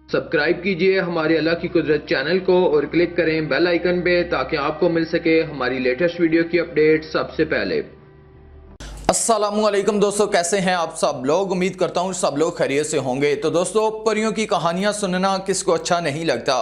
Subscribe कीजिए हमारे अल्लाह की कुदरत चैनल को और क्लिक करें बेल आइकन पे ताकि आपको मिल सके हमारी लेटेस्ट वीडियो की अपडेट सबसे पहले। अस्सलामुअलैकुम दोस्तों, कैसे हैं आप सब लोग। उम्मीद करता हूं सब लोग खैरियत से होंगे। तो दोस्तों, परियों की कहानियां सुनना किसको अच्छा नहीं लगता।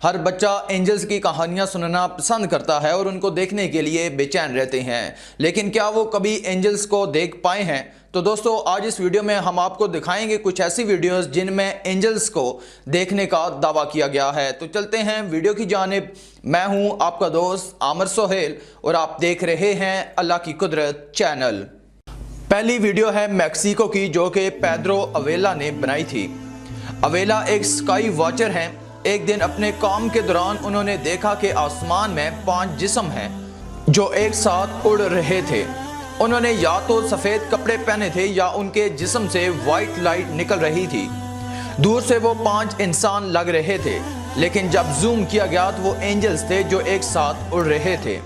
हर बच्चा एंजल्स की कहानियां सुनना पसंद करता है और उनको देखने के लिए बेचैन रहते हैं, लेकिन क्या वो कभी एंजल्स को देख पाए हैं। तो दोस्तों, आज इस वीडियो में हम आपको दिखाएंगे कुछ ऐसी वीडियोस जिनमें एंजल्स को देखने का दावा किया गया है। तो चलते हैं वीडियो की जानिब। मैं हूं आपका दोस्त आमिर सोहेल और आप देख रहे हैं अल्लाह की कुदरत चैनल। पहली वीडियो है मैक्सिको की, जो कि पेड्रो अवेला ने बनाई थी। अवेला एक स्काई वॉचर हैं। एक दिन अपने काम के दौरान उन्होंने देखा कि आसमान में 5 जिस्म हैं जो एक साथ उड़ रहे थे। उन्होंने या तो सफ़ेद कपड़े पहने थे या उनके जिस्म से वाइट लाइट निकल रही थी। दूर से वो 5 इंसान लग रहे थे, लेकिन जब जूम किया गया तो वो एंजल्स थे जो एक साथ उड़ रहे थे।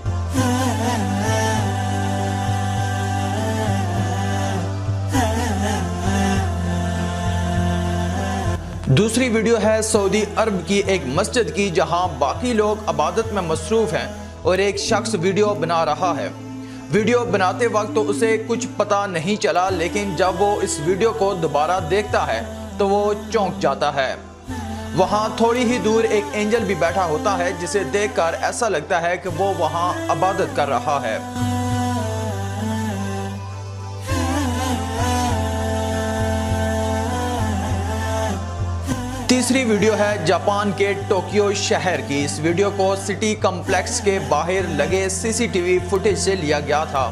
दूसरी वीडियो है सऊदी अरब की एक मस्जिद की, जहां बाकी लोग इबादत में मसरूफ हैं और एक शख्स वीडियो बना रहा है। वीडियो बनाते वक्त तो उसे कुछ पता नहीं चला, लेकिन जब वो इस वीडियो को दोबारा देखता है तो वो चौंक जाता है। वहां थोड़ी ही दूर एक एंजल भी बैठा होता है, जिसे देखकर ऐसा लगता है कि वो वहां इबादत कर रहा है। तीसरी वीडियो है जापान के टोक्यो शहर की। इस वीडियो को सिटी कॉम्प्लेक्स के बाहर लगे सीसीटीवी फुटेज से लिया गया था।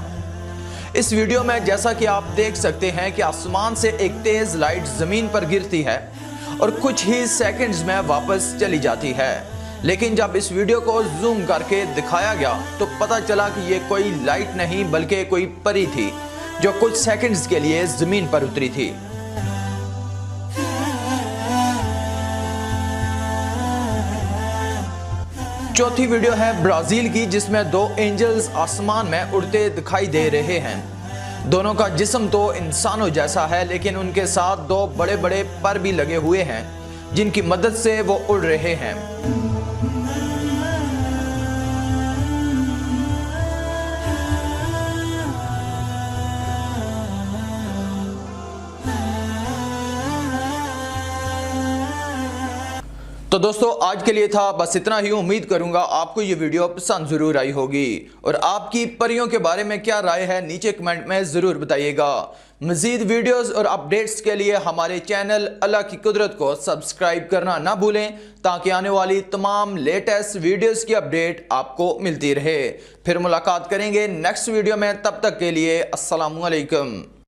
इस वीडियो में जैसा कि आप देख सकते हैं कि आसमान से एक तेज लाइट जमीन पर गिरती है और कुछ ही सेकंड्स में वापस चली जाती है। लेकिन जब इस वीडियो को जूम करके दिखाया गया तो पता चला कि ये कोई लाइट नहीं बल्कि कोई परी थी जो कुछ सेकंड्स के लिए जमीन पर उतरी थी। चौथी वीडियो है ब्राजील की, जिसमें 2 एंजल्स आसमान में उड़ते दिखाई दे रहे हैं। दोनों का जिस्म तो इंसानों जैसा है, लेकिन उनके साथ 2 बड़े बड़े पर भी लगे हुए हैं जिनकी मदद से वो उड़ रहे हैं। तो दोस्तों, आज के लिए था बस इतना ही। उम्मीद करूंगा आपको ये वीडियो पसंद जरूर आई होगी और आपकी परियों के बारे में क्या राय है नीचे कमेंट में जरूर बताइएगा। मजीद वीडियोस और अपडेट्स के लिए हमारे चैनल अल्लाह की कुदरत को सब्सक्राइब करना ना भूलें, ताकि आने वाली तमाम लेटेस्ट वीडियोस की अपडेट आपको मिलती रहे। फिर मुलाकात करेंगे नेक्स्ट वीडियो में, तब तक के लिए अस्सलामुअलैकुम।